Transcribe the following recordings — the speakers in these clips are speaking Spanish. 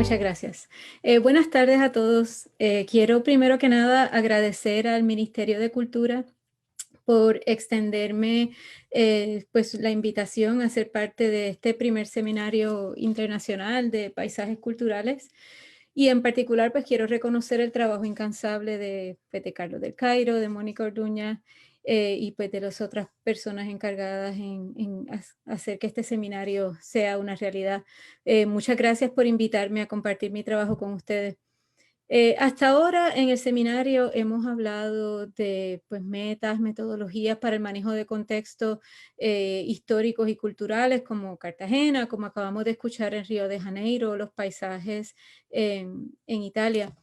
Muchas gracias. Buenas tardes a todos. Quiero primero que nada agradecer al Ministerio de Cultura por extenderme pues la invitación a ser parte de este primer seminario internacional de paisajes culturales. Y en particular, pues quiero reconocer el trabajo incansable de Carlos del Cairo, de Mónica Orduña y pues de las otras personas encargadas en hacer que este seminario sea una realidad. Muchas gracias por invitarme a compartir mi trabajo con ustedes. Hasta ahora en el seminario hemos hablado de pues, metas, metodologías para el manejo de contextos históricos y culturales como Cartagena, como acabamos de escuchar en Río de Janeiro, los paisajes en Italia.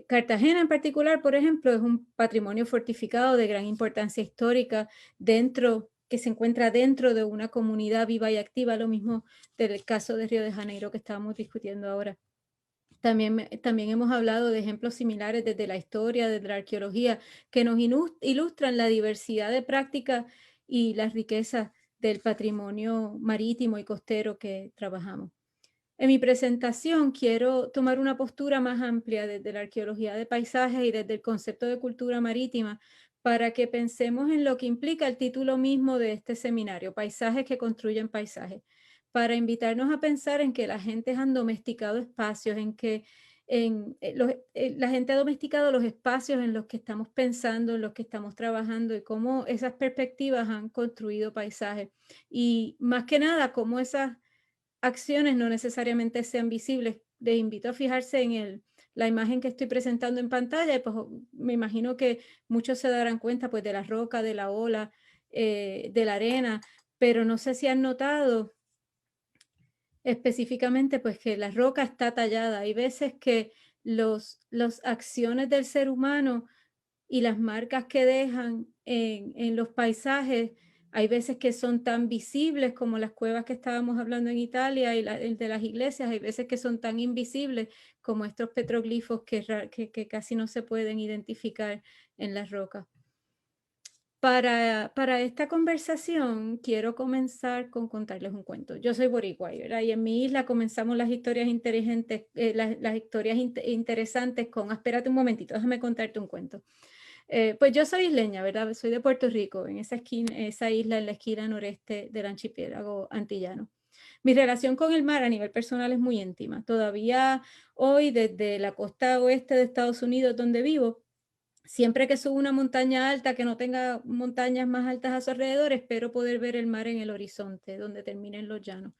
Cartagena en particular, por ejemplo, es un patrimonio fortificado de gran importancia histórica que se encuentra dentro de una comunidad viva y activa, lo mismo del caso de Río de Janeiro que estábamos discutiendo ahora. También hemos hablado de ejemplos similares desde la historia, desde la arqueología, que nos ilustran la diversidad de prácticas y las riquezas del patrimonio marítimo y costero que trabajamos. En mi presentación quiero tomar una postura más amplia desde la arqueología de paisajes y desde el concepto de cultura marítima para que pensemos en lo que implica el título mismo de este seminario, Paisajes que construyen paisajes, para invitarnos a pensar en que la gente han domesticado espacios, en que la gente ha domesticado los espacios en los que estamos pensando, en los que estamos trabajando y cómo esas perspectivas han construido paisajes. Y más que nada, cómo esas acciones no necesariamente sean visibles. Les invito a fijarse en la imagen que estoy presentando en pantalla y pues me imagino que muchos se darán cuenta pues de la roca, de la ola, de la arena, pero no sé si han notado específicamente pues que la roca está tallada. Hay veces que las acciones del ser humano y las marcas que dejan en los paisajes, hay veces que son tan visibles como las cuevas que estábamos hablando en Italia y el de las iglesias, hay veces que son tan invisibles como estos petroglifos que casi no se pueden identificar en las rocas. Para esta conversación quiero comenzar con contarles un cuento. Yo soy boricua, ¿verdad? Y en mi isla comenzamos las historias inteligentes, las historias interesantes con, espérate un momentito, déjame contarte un cuento. Pues yo soy isleña, ¿verdad? Soy de Puerto Rico, en esa esquina, esa isla en la esquina noreste del archipiélago antillano. Mi relación con el mar a nivel personal es muy íntima. Todavía hoy, desde la costa oeste de Estados Unidos, donde vivo, siempre que subo una montaña alta que no tenga montañas más altas a su alrededor, espero poder ver el mar en el horizonte, donde terminen los llanos.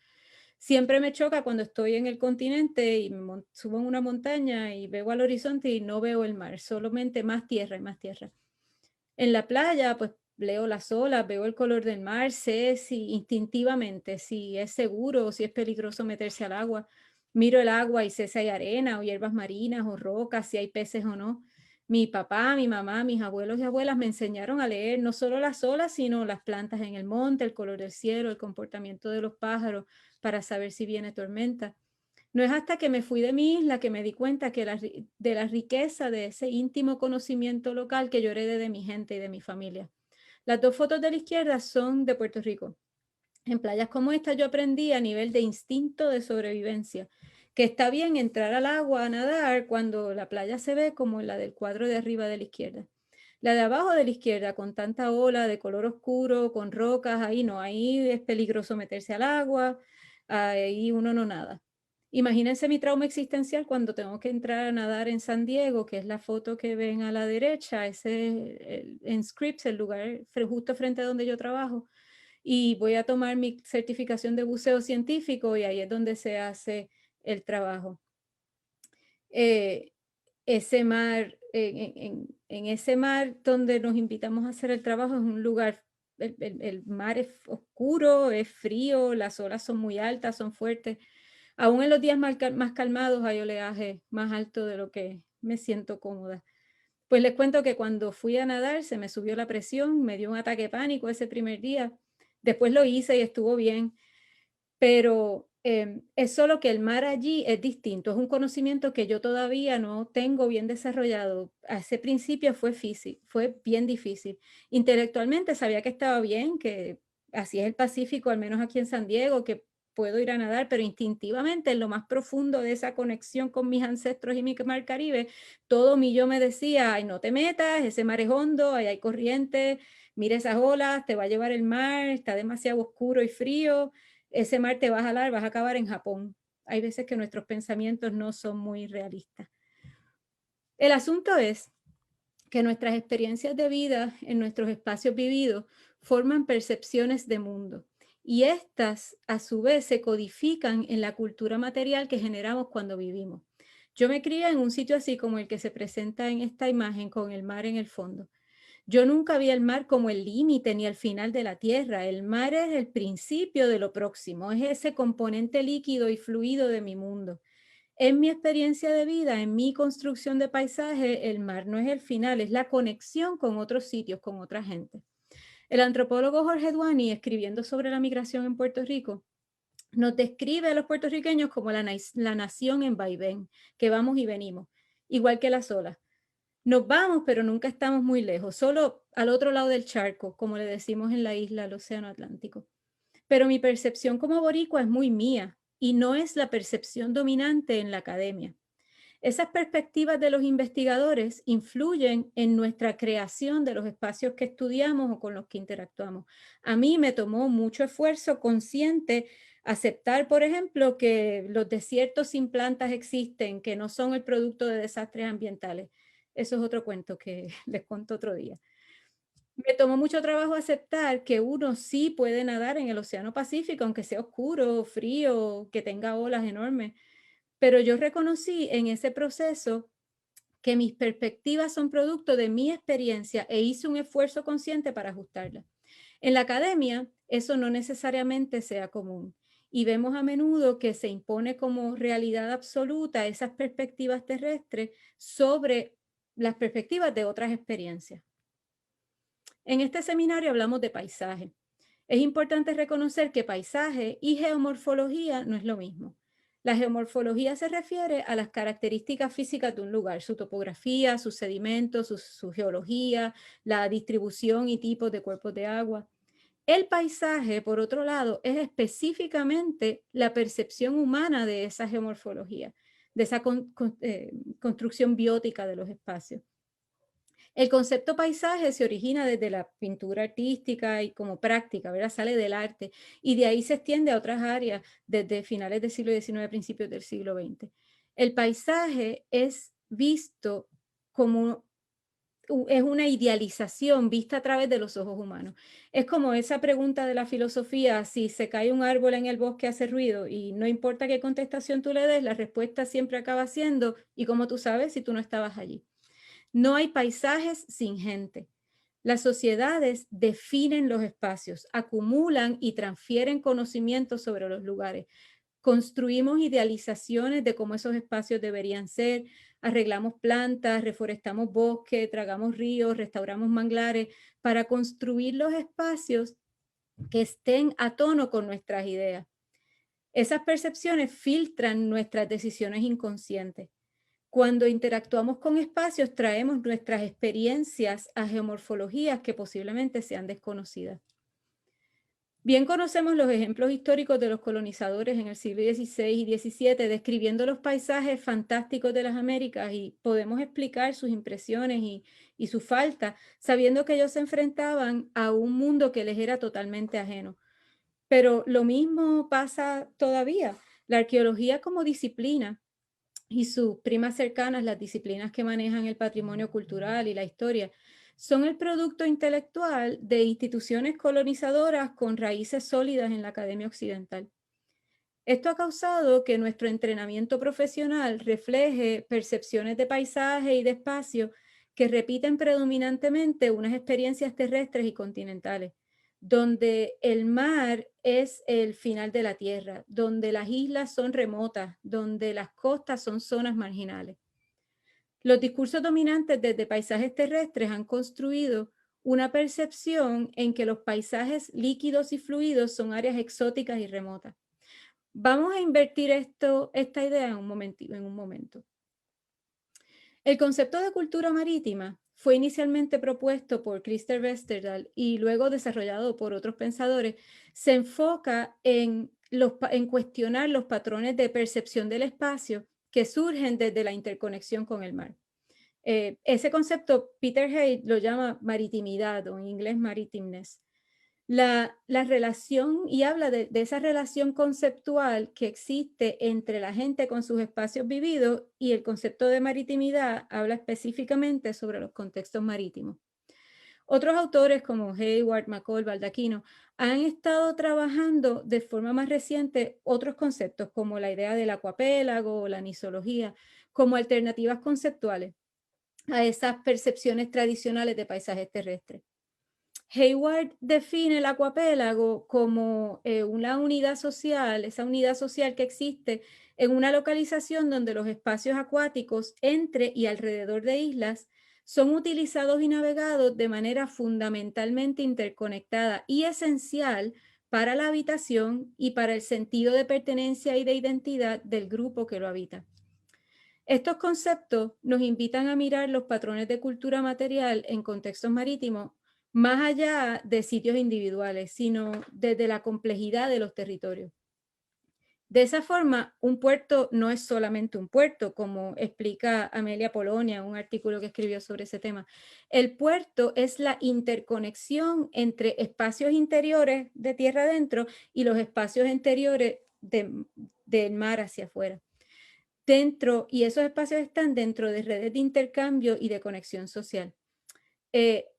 Siempre me choca cuando estoy en el continente y subo en una montaña y veo al horizonte y no veo el mar, solamente más tierra y más tierra. En la playa, pues leo las olas, veo el color del mar, sé si instintivamente si es seguro o si es peligroso meterse al agua. Miro el agua y sé si hay arena o hierbas marinas o rocas, si hay peces o no. Mi papá, mi mamá, mis abuelos y abuelas me enseñaron a leer no solo las olas, sino las plantas en el monte, el color del cielo, el comportamiento de los pájaros para saber si viene tormenta. No es hasta que me fui de mi isla que me di cuenta que de la riqueza de ese íntimo conocimiento local que yo heredé de mi gente y de mi familia. Las dos fotos de la izquierda son de Puerto Rico. En playas como esta yo aprendí a nivel de instinto de sobrevivencia, que está bien entrar al agua a nadar cuando la playa se ve como la del cuadro de arriba de la izquierda. La de abajo de la izquierda, con tanta ola de color oscuro, con rocas, ahí no, ahí es peligroso meterse al agua, ahí uno no nada. Imagínense mi trauma existencial cuando tengo que entrar a nadar en San Diego, que es la foto que ven a la derecha, en Scripps, el lugar justo frente a donde yo trabajo, y voy a tomar mi certificación de buceo científico y ahí es donde se hace el trabajo. Ese mar, en ese mar donde nos invitamos a hacer el trabajo es un lugar, el mar es oscuro, es frío, las olas son muy altas, son fuertes. Aún en los días más calmados hay oleaje más alto de lo que me siento cómoda. Pues les cuento que cuando fui a nadar se me subió la presión, me dio un ataque de pánico ese primer día. Después lo hice y estuvo bien, pero es solo que el mar allí es distinto, es un conocimiento que yo todavía no tengo bien desarrollado. A ese principio fue bien difícil. Intelectualmente sabía que estaba bien, que así es el Pacífico, al menos aquí en San Diego, que puedo ir a nadar, pero instintivamente en lo más profundo de esa conexión con mis ancestros y mi mar Caribe, todo mi yo me decía, ay, no te metas, ese mar es hondo, ahí hay corriente, mira esas olas, te va a llevar el mar, está demasiado oscuro y frío, ese mar te va a jalar, vas a acabar en Japón. Hay veces que nuestros pensamientos no son muy realistas. El asunto es que nuestras experiencias de vida en nuestros espacios vividos forman percepciones de mundo y estas a su vez se codifican en la cultura material que generamos cuando vivimos. Yo me crié en un sitio así como el que se presenta en esta imagen con el mar en el fondo. Yo nunca vi el mar como el límite ni el final de la tierra. El mar es el principio de lo próximo, es ese componente líquido y fluido de mi mundo. En mi experiencia de vida, en mi construcción de paisaje, el mar no es el final, es la conexión con otros sitios, con otra gente. El antropólogo Jorge Duani, escribiendo sobre la migración en Puerto Rico, nos describe a los puertorriqueños como la nación en vaivén, que vamos y venimos, igual que las olas. Nos vamos, pero nunca estamos muy lejos, solo al otro lado del charco, como le decimos en la isla, el Océano Atlántico. Pero mi percepción como boricua es muy mía y no es la percepción dominante en la academia. Esas perspectivas de los investigadores influyen en nuestra creación de los espacios que estudiamos o con los que interactuamos. A mí me tomó mucho esfuerzo consciente aceptar, por ejemplo, que los desiertos sin plantas existen, que no son el producto de desastres ambientales. Eso es otro cuento que les cuento otro día. Me tomó mucho trabajo aceptar que uno sí puede nadar en el Océano Pacífico, aunque sea oscuro, frío, que tenga olas enormes. Pero yo reconocí en ese proceso que mis perspectivas son producto de mi experiencia e hice un esfuerzo consciente para ajustarla. En la academia, eso no necesariamente sea común y vemos a menudo que se impone como realidad absoluta esas perspectivas terrestres sobre las perspectivas de otras experiencias. En este seminario hablamos de paisaje. Es importante reconocer que paisaje y geomorfología no es lo mismo. La geomorfología se refiere a las características físicas de un lugar, su topografía, sus sedimentos, su geología, la distribución y tipos de cuerpos de agua. El paisaje, por otro lado, es específicamente la percepción humana de esa geomorfología, de esa construcción biótica de los espacios. El concepto paisaje se origina desde la pintura artística y como práctica, ¿verdad? Sale del arte y de ahí se extiende a otras áreas desde finales del siglo XIX, principios del siglo XX. El paisaje es visto como es una idealización vista a través de los ojos humanos. Es como esa pregunta de la filosofía, si se cae un árbol en el bosque hace ruido y no importa qué contestación tú le des, la respuesta siempre acaba siendo, ¿y cómo tú sabes si tú no estabas allí? No hay paisajes sin gente. Las sociedades definen los espacios, acumulan y transfieren conocimientos sobre los lugares. Construimos idealizaciones de cómo esos espacios deberían ser, arreglamos plantas, reforestamos bosques, tragamos ríos, restauramos manglares para construir los espacios que estén a tono con nuestras ideas. Esas percepciones filtran nuestras decisiones inconscientes. Cuando interactuamos con espacios, traemos nuestras experiencias a geomorfologías que posiblemente sean desconocidas. Bien conocemos los ejemplos históricos de los colonizadores en el siglo XVI y XVII, describiendo los paisajes fantásticos de las Américas y podemos explicar sus impresiones y su falta, sabiendo que ellos se enfrentaban a un mundo que les era totalmente ajeno. Pero lo mismo pasa todavía. La arqueología como disciplina y sus primas cercanas, las disciplinas que manejan el patrimonio cultural y la historia, son el producto intelectual de instituciones colonizadoras con raíces sólidas en la academia occidental. Esto ha causado que nuestro entrenamiento profesional refleje percepciones de paisaje y de espacio que repiten predominantemente unas experiencias terrestres y continentales, donde el mar es el final de la tierra, donde las islas son remotas, donde las costas son zonas marginales. Los discursos dominantes desde paisajes terrestres han construido una percepción en que los paisajes líquidos y fluidos son áreas exóticas y remotas. Vamos a invertir esta idea en un momento. El concepto de cultura marítima fue inicialmente propuesto por Christer Westerdahl y luego desarrollado por otros pensadores. Se enfoca en en cuestionar los patrones de percepción del espacio que surgen desde la interconexión con el mar. Ese concepto Peter Hay lo llama maritimidad o en inglés maritimeness. La relación, y habla de esa relación conceptual que existe entre la gente con sus espacios vividos, y el concepto de maritimidad habla específicamente sobre los contextos marítimos. Otros autores como Hayward, McCall, Baldacchino han estado trabajando de forma más reciente otros conceptos como la idea del acuapélago o la nisología como alternativas conceptuales a esas percepciones tradicionales de paisajes terrestres. Hayward define el acuapélago como una unidad social, esa unidad social que existe en una localización donde los espacios acuáticos entre y alrededor de islas son utilizados y navegados de manera fundamentalmente interconectada y esencial para la habitación y para el sentido de pertenencia y de identidad del grupo que lo habita. Estos conceptos nos invitan a mirar los patrones de cultura material en contextos marítimos más allá de sitios individuales, sino desde la complejidad de los territorios. De esa forma, un puerto no es solamente un puerto, como explica Amelia Polonia en un artículo que escribió sobre ese tema. El puerto es la interconexión entre espacios interiores de tierra adentro y los espacios exteriores del mar hacia afuera. Y esos espacios están dentro de redes de intercambio y de conexión social.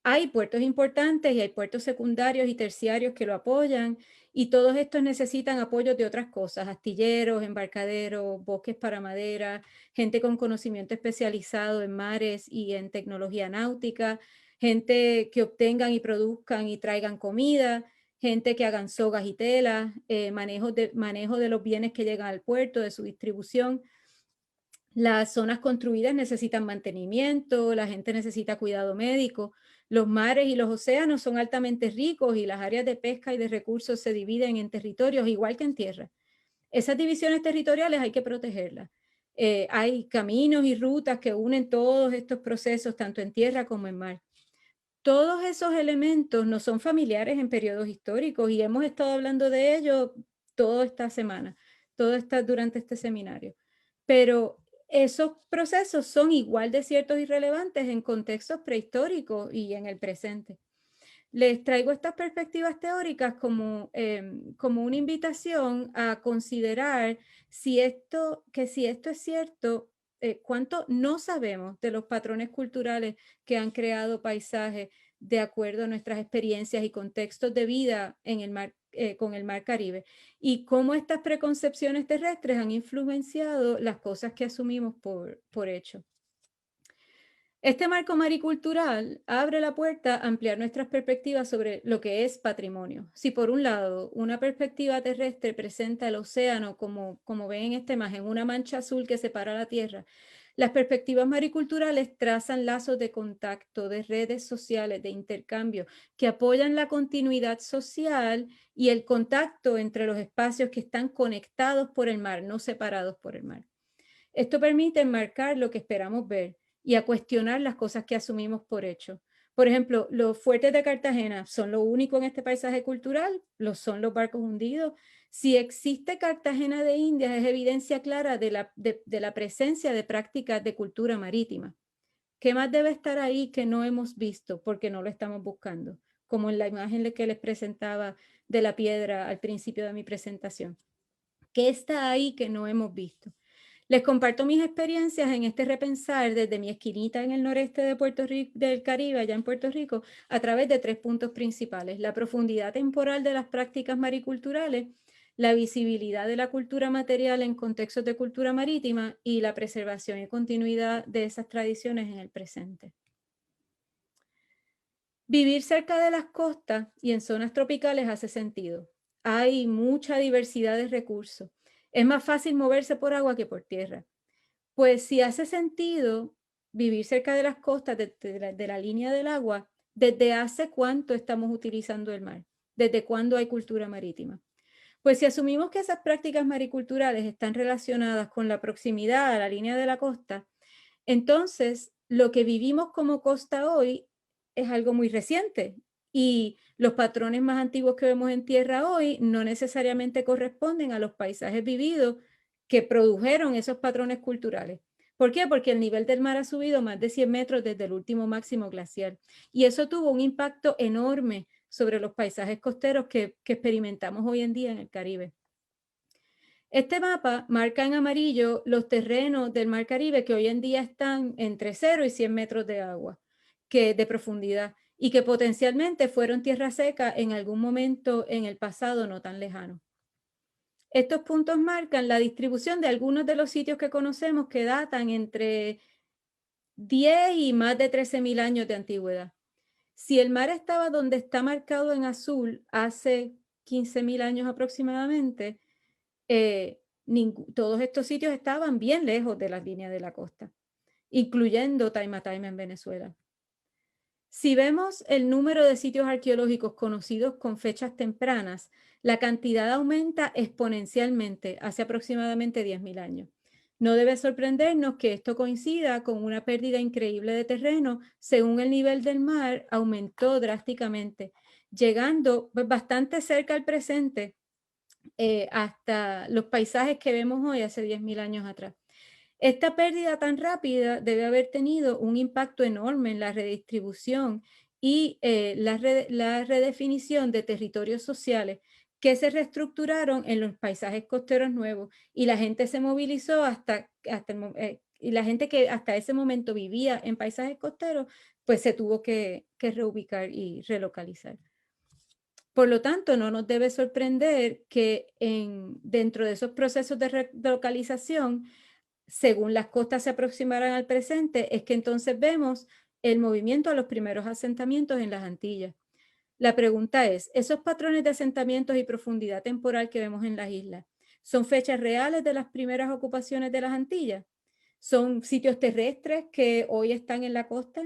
Hay puertos importantes y hay puertos secundarios y terciarios que lo apoyan, y todos estos necesitan apoyo de otras cosas: astilleros, embarcaderos, bosques para madera, gente con conocimiento especializado en mares y en tecnología náutica, gente que obtengan y produzcan y traigan comida, gente que hagan sogas y telas, manejo de los bienes que llegan al puerto, de su distribución. Las zonas construidas necesitan mantenimiento, la gente necesita cuidado médico. Los mares y los océanos son altamente ricos y las áreas de pesca y de recursos se dividen en territorios igual que en tierra. Esas divisiones territoriales hay que protegerlas. Hay caminos y rutas que unen todos estos procesos, tanto en tierra como en mar. Todos esos elementos no son familiares en periodos históricos y hemos estado hablando de ello toda esta semana, durante este seminario. Pero esos procesos son igual de ciertos y relevantes en contextos prehistóricos y en el presente. Les traigo estas perspectivas teóricas como una invitación a considerar si esto es cierto, cuánto no sabemos de los patrones culturales que han creado paisajes de acuerdo a nuestras experiencias y contextos de vida en el mar, con el mar Caribe, y cómo estas preconcepciones terrestres han influenciado las cosas que asumimos por hecho. Este marco maricultural abre la puerta a ampliar nuestras perspectivas sobre lo que es patrimonio. Si por un lado una perspectiva terrestre presenta el océano como ven en esta imagen, una mancha azul que separa la Tierra, las perspectivas mariculturales trazan lazos de contacto, de redes sociales, de intercambio, que apoyan la continuidad social y el contacto entre los espacios que están conectados por el mar, no separados por el mar. Esto permite enmarcar lo que esperamos ver y a cuestionar las cosas que asumimos por hecho. Por ejemplo, los fuertes de Cartagena son lo único en este paisaje cultural, lo son los barcos hundidos. Si existe Cartagena de Indias, es evidencia clara de la presencia de prácticas de cultura marítima. ¿Qué más debe estar ahí que no hemos visto porque no lo estamos buscando? Como en la imagen que les presentaba de la piedra al principio de mi presentación. ¿Qué está ahí que no hemos visto? Les comparto mis experiencias en este repensar desde mi esquinita en el noreste de Puerto Rico, del Caribe, allá en Puerto Rico, a través de 3 puntos principales: la profundidad temporal de las prácticas mariculturales, la visibilidad de la cultura material en contextos de cultura marítima y la preservación y continuidad de esas tradiciones en el presente. Vivir cerca de las costas y en zonas tropicales hace sentido. Hay mucha diversidad de recursos. Es más fácil moverse por agua que por tierra. Pues si hace sentido vivir cerca de las costas, de la línea del agua, ¿desde hace cuánto estamos utilizando el mar? ¿Desde cuándo hay cultura marítima? Pues si asumimos que esas prácticas mariculturales están relacionadas con la proximidad a la línea de la costa, entonces lo que vivimos como costa hoy es algo muy reciente y los patrones más antiguos que vemos en tierra hoy no necesariamente corresponden a los paisajes vividos que produjeron esos patrones culturales. ¿Por qué? Porque el nivel del mar ha subido más de 100 metros desde el último máximo glacial. Y eso tuvo un impacto enorme sobre los paisajes costeros que experimentamos hoy en día en el Caribe. Este mapa marca en amarillo los terrenos del Mar Caribe que hoy en día están entre 0 y 100 metros de agua, de profundidad, y que potencialmente fueron tierra seca en algún momento en el pasado no tan lejano. Estos puntos marcan la distribución de algunos de los sitios que conocemos que datan entre 10 y más de 13.000 años de antigüedad. Si el mar estaba donde está marcado en azul hace 15.000 años aproximadamente, todos estos sitios estaban bien lejos de las líneas de la costa, incluyendo Taimatime en Venezuela. Si vemos el número de sitios arqueológicos conocidos con fechas tempranas, la cantidad aumenta exponencialmente hace aproximadamente 10.000 años. No debe sorprendernos que esto coincida con una pérdida increíble de terreno según el nivel del mar aumentó drásticamente, llegando bastante cerca al presente, hasta los paisajes que vemos hoy hace 10.000 años atrás. Esta pérdida tan rápida debe haber tenido un impacto enorme en la redistribución y la redefinición de territorios sociales que se reestructuraron en los paisajes costeros nuevos, y la gente se movilizó y la gente que hasta ese momento vivía en paisajes costeros, pues se tuvo que reubicar y relocalizar. Por lo tanto, no nos debe sorprender que dentro de esos procesos de relocalización, según las costas se aproximaran al presente, es que entonces vemos el movimiento a los primeros asentamientos en las Antillas. La pregunta es, ¿esos patrones de asentamientos y profundidad temporal que vemos en las islas son fechas reales de las primeras ocupaciones de las Antillas? ¿Son sitios terrestres que hoy están en la costa?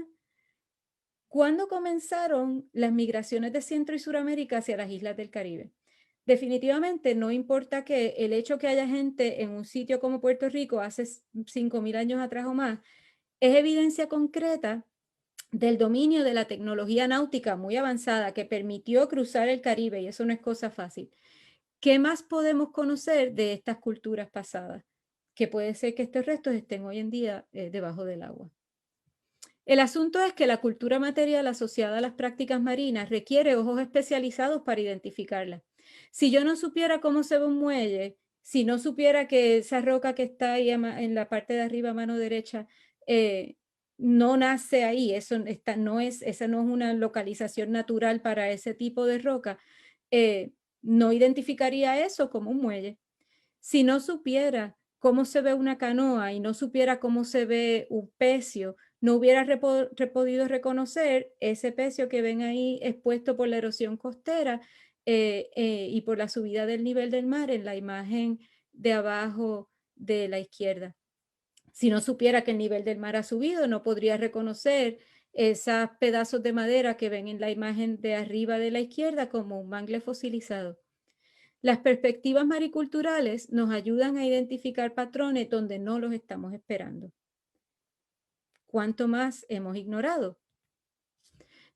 ¿Cuándo comenzaron las migraciones de Centro y Suramérica hacia las islas del Caribe? Definitivamente no importa que el hecho que haya gente en un sitio como Puerto Rico hace 5.000 años atrás o más, es evidencia concreta del dominio de la tecnología náutica muy avanzada que permitió cruzar el Caribe, y eso no es cosa fácil. ¿Qué más podemos conocer de estas culturas pasadas? Que puede ser que estos restos estén hoy en día debajo del agua. El asunto es que la cultura material asociada a las prácticas marinas requiere ojos especializados para identificarla. Si yo no supiera cómo se ve un muelle, si no supiera que esa roca que está ahí en la parte de arriba a mano derecha no nace ahí, esa no es una localización natural para ese tipo de roca, no identificaría eso como un muelle. Si no supiera cómo se ve una canoa y no supiera cómo se ve un pecio, no hubiera podido reconocer ese pecio que ven ahí expuesto por la erosión costera y por la subida del nivel del mar en la imagen de abajo de la izquierda. Si no supiera que el nivel del mar ha subido, no podría reconocer esos pedazos de madera que ven en la imagen de arriba de la izquierda como un mangle fosilizado. Las perspectivas mariculturales nos ayudan a identificar patrones donde no los estamos esperando. ¿Cuánto más hemos ignorado?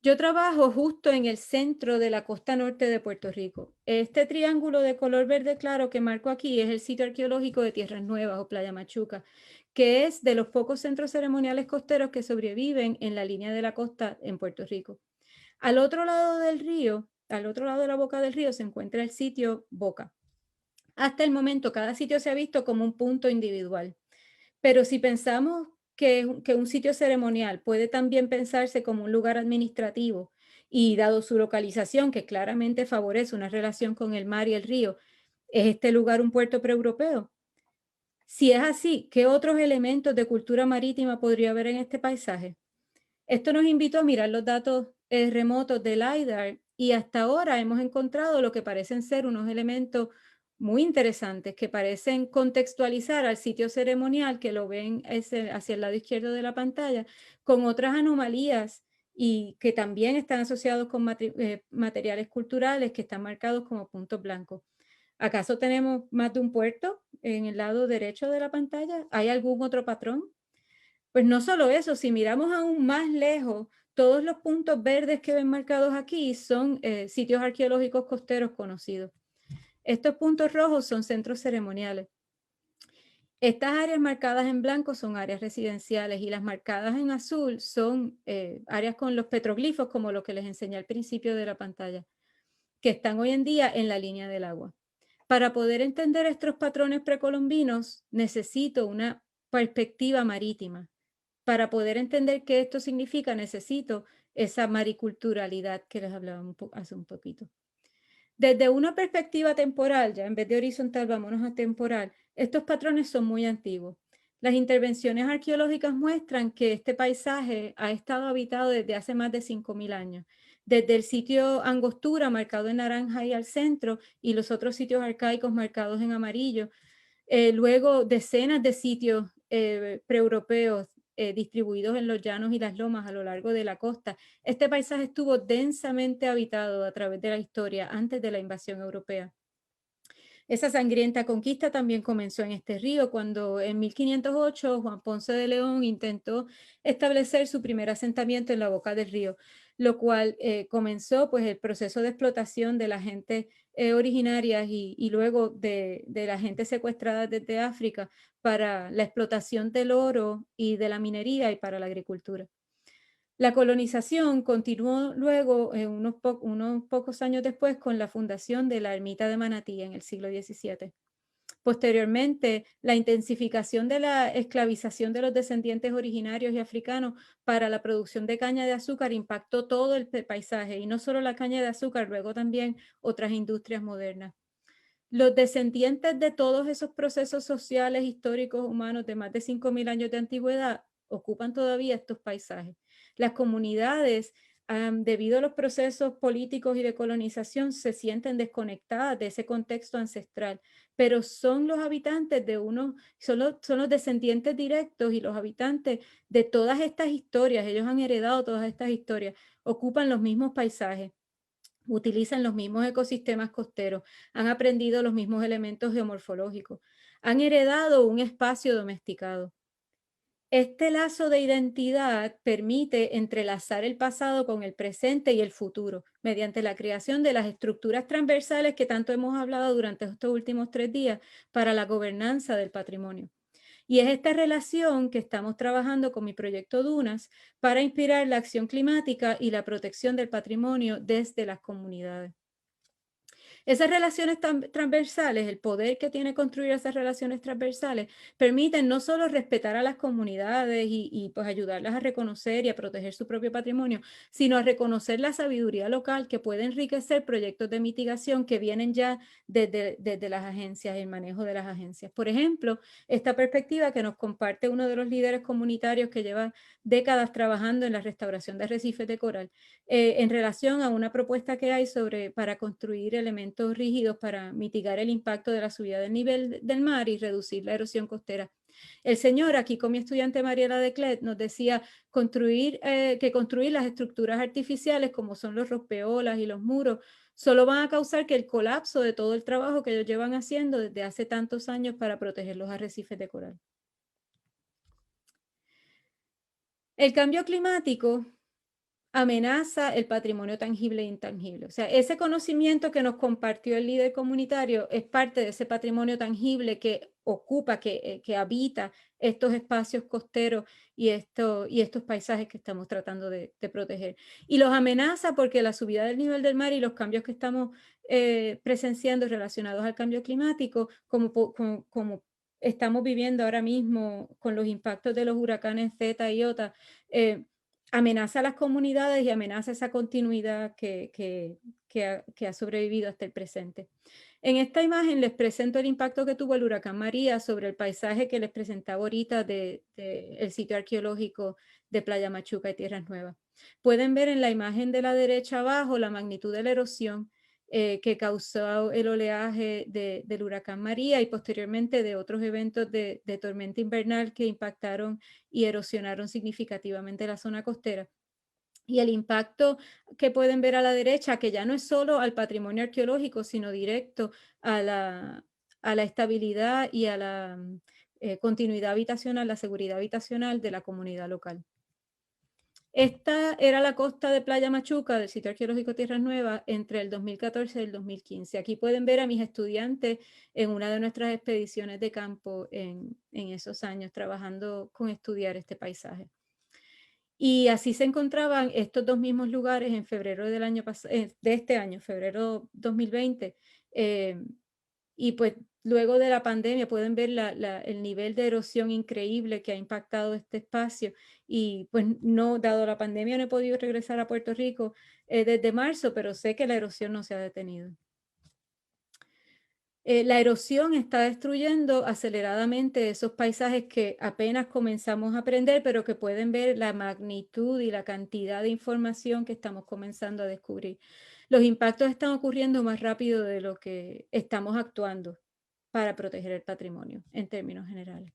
Yo trabajo justo en el centro de la costa norte de Puerto Rico. Este triángulo de color verde claro que marco aquí es el sitio arqueológico de Tierras Nuevas o Playa Machuca, que es de los pocos centros ceremoniales costeros que sobreviven en la línea de la costa en Puerto Rico. Al otro lado del río, al otro lado de la boca del río, se encuentra el sitio Boca. Hasta el momento, cada sitio se ha visto como un punto individual. Pero si pensamos que un sitio ceremonial puede también pensarse como un lugar administrativo, y dado su localización, que claramente favorece una relación con el mar y el río, ¿es este lugar un puerto preeuropeo? Si es así, ¿qué otros elementos de cultura marítima podría haber en este paisaje? Esto nos invitó a mirar los datos remotos del LiDAR, y hasta ahora hemos encontrado lo que parecen ser unos elementos muy interesantes que parecen contextualizar al sitio ceremonial, que lo ven hacia el lado izquierdo de la pantalla, con otras anomalías y que también están asociados con materiales culturales que están marcados como puntos blancos. ¿Acaso tenemos más de un puerto en el lado derecho de la pantalla? ¿Hay algún otro patrón? Pues no solo eso, si miramos aún más lejos, Todos los puntos verdes que ven marcados aquí son sitios arqueológicos costeros conocidos. Estos puntos rojos son centros ceremoniales. Estas áreas marcadas en blanco son áreas residenciales y las marcadas en azul son áreas con los petroglifos, como lo que les enseñé al principio de la pantalla, que están hoy en día en la línea del agua. Para poder entender estos patrones precolombinos, necesito una perspectiva marítima. Para poder entender qué esto significa, necesito esa mariculturalidad que les hablaba hace un poquito. Desde una perspectiva temporal, ya en vez de horizontal, vámonos a temporal, estos patrones son muy antiguos. Las intervenciones arqueológicas muestran que este paisaje ha estado habitado desde hace más de 5.000 años. Desde el sitio Angostura, marcado en naranja y al centro, y los otros sitios arcaicos marcados en amarillo. Luego, decenas de sitios preeuropeos distribuidos en los llanos y las lomas a lo largo de la costa. Este paisaje estuvo densamente habitado a través de la historia antes de la invasión europea. Esa sangrienta conquista también comenzó en este río cuando en 1508 Juan Ponce de León intentó establecer su primer asentamiento en la boca del río, lo cual comenzó pues el proceso de explotación de la gente originaria y luego de la gente secuestrada desde África para la explotación del oro y de la minería y para la agricultura. La colonización continuó luego, unos pocos años después, con la fundación de la ermita de Manatí en el siglo XVII. Posteriormente, la intensificación de la esclavización de los descendientes originarios y africanos para la producción de caña de azúcar impactó todo el paisaje, y no solo la caña de azúcar, luego también otras industrias modernas. Los descendientes de todos esos procesos sociales, históricos, humanos de más de 5.000 años de antigüedad ocupan todavía estos paisajes. Las comunidades, debido a los procesos políticos y de colonización, se sienten desconectadas de ese contexto ancestral, pero son los habitantes de son los descendientes directos y los habitantes de todas estas historias. Ellos han heredado todas estas historias, ocupan los mismos paisajes, utilizan los mismos ecosistemas costeros, han aprendido los mismos elementos geomorfológicos, han heredado un espacio domesticado. Este lazo de identidad permite entrelazar el pasado con el presente y el futuro mediante la creación de las estructuras transversales que tanto hemos hablado durante estos últimos 3 días para la gobernanza del patrimonio. Y es esta relación que estamos trabajando con mi proyecto Dunas para inspirar la acción climática y la protección del patrimonio desde las comunidades. Esas relaciones transversales, el poder que tiene construir esas relaciones transversales, permiten no solo respetar a las comunidades y pues ayudarlas a reconocer y a proteger su propio patrimonio, sino a reconocer la sabiduría local que puede enriquecer proyectos de mitigación que vienen ya desde las agencias, el manejo de las agencias. Por ejemplo, esta perspectiva que nos comparte uno de los líderes comunitarios que lleva décadas trabajando en la restauración de arrecifes de coral, en relación a una propuesta que hay para construir elementos rígidos para mitigar el impacto de la subida del nivel del mar y reducir la erosión costera. El señor, aquí con mi estudiante Mariela Declet, nos decía que construir las estructuras artificiales como son los rompeolas y los muros solo van a causar que el colapso de todo el trabajo que ellos llevan haciendo desde hace tantos años para proteger los arrecifes de coral. El cambio climático amenaza el patrimonio tangible e intangible. O sea, ese conocimiento que nos compartió el líder comunitario es parte de ese patrimonio tangible que ocupa, que habita estos espacios costeros y estos paisajes que estamos tratando de proteger. Y los amenaza porque la subida del nivel del mar y los cambios que estamos presenciando relacionados al cambio climático, como estamos viviendo ahora mismo con los impactos de los huracanes Zeta y Iota, amenaza a las comunidades y amenaza esa continuidad que ha sobrevivido hasta el presente. En esta imagen les presento el impacto que tuvo el huracán María sobre el paisaje que les presentaba ahorita el sitio arqueológico de Playa Machuca y Tierras Nuevas. Pueden ver en la imagen de la derecha abajo la magnitud de la erosión que causó el oleaje del huracán María y posteriormente de otros eventos de tormenta invernal que impactaron y erosionaron significativamente la zona costera. Y el impacto que pueden ver a la derecha, que ya no es solo al patrimonio arqueológico, sino directo a la estabilidad y a la continuidad habitacional, la seguridad habitacional de la comunidad local. Esta era la costa de Playa Machuca del sitio arqueológico Tierras Nuevas entre el 2014 y el 2015. Aquí pueden ver a mis estudiantes en una de nuestras expediciones de campo en esos años, trabajando con estudiar este paisaje. Y así se encontraban estos dos mismos lugares en febrero del año de este año, febrero 2020. Y pues luego de la pandemia pueden ver el nivel de erosión increíble que ha impactado este espacio. Y pues no, dado la pandemia, no he podido regresar a Puerto Rico desde marzo, pero sé que la erosión no se ha detenido. La erosión está destruyendo aceleradamente esos paisajes que apenas comenzamos a aprender, pero que pueden ver la magnitud y la cantidad de información que estamos comenzando a descubrir. Los impactos están ocurriendo más rápido de lo que estamos actuando para proteger el patrimonio en términos generales.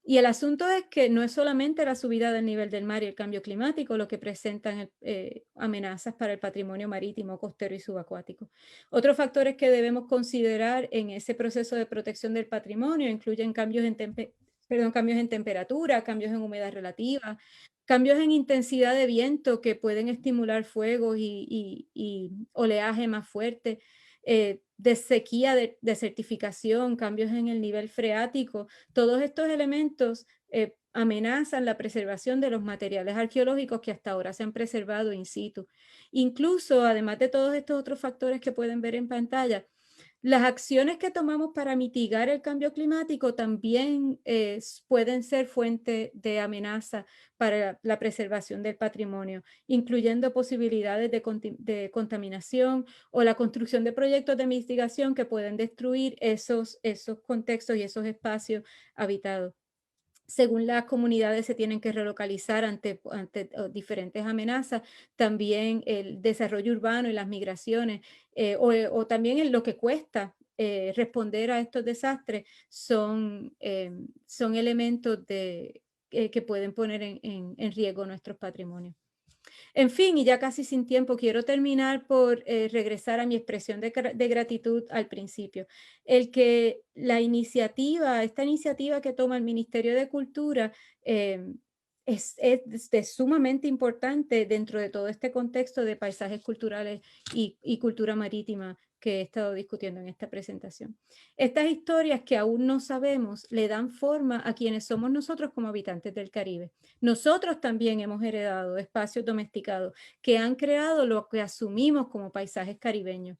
Y el asunto es que no es solamente la subida del nivel del mar y el cambio climático lo que presentan amenazas para el patrimonio marítimo, costero y subacuático. Otros factores que debemos considerar en ese proceso de protección del patrimonio incluyen cambios cambios en temperatura, cambios en humedad relativa, cambios en intensidad de viento que pueden estimular fuegos y oleaje más fuerte, de sequía, de desertificación, cambios en el nivel freático. Todos estos elementos amenazan la preservación de los materiales arqueológicos que hasta ahora se han preservado in situ. Incluso, además de todos estos otros factores que pueden ver en pantalla, las acciones que tomamos para mitigar el cambio climático también pueden ser fuente de amenaza para la preservación del patrimonio, incluyendo posibilidades de contaminación o la construcción de proyectos de mitigación que pueden destruir esos contextos y esos espacios habitados. Según las comunidades se tienen que relocalizar ante diferentes amenazas, también el desarrollo urbano y las migraciones, o también en lo que cuesta responder a estos desastres, son elementos que pueden poner en riesgo nuestros patrimonios. En fin, y ya casi sin tiempo, quiero terminar por regresar a mi expresión de gratitud al principio. El que esta iniciativa que toma el Ministerio de Cultura es sumamente importante dentro de todo este contexto de paisajes culturales y cultura marítima que he estado discutiendo en esta presentación. Estas historias que aún no sabemos le dan forma a quienes somos nosotros como habitantes del Caribe. Nosotros también hemos heredado espacios domesticados que han creado lo que asumimos como paisajes caribeños.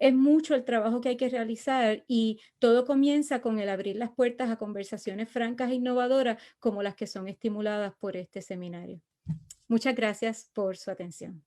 Es mucho el trabajo que hay que realizar y todo comienza con el abrir las puertas a conversaciones francas e innovadoras como las que son estimuladas por este seminario. Muchas gracias por su atención.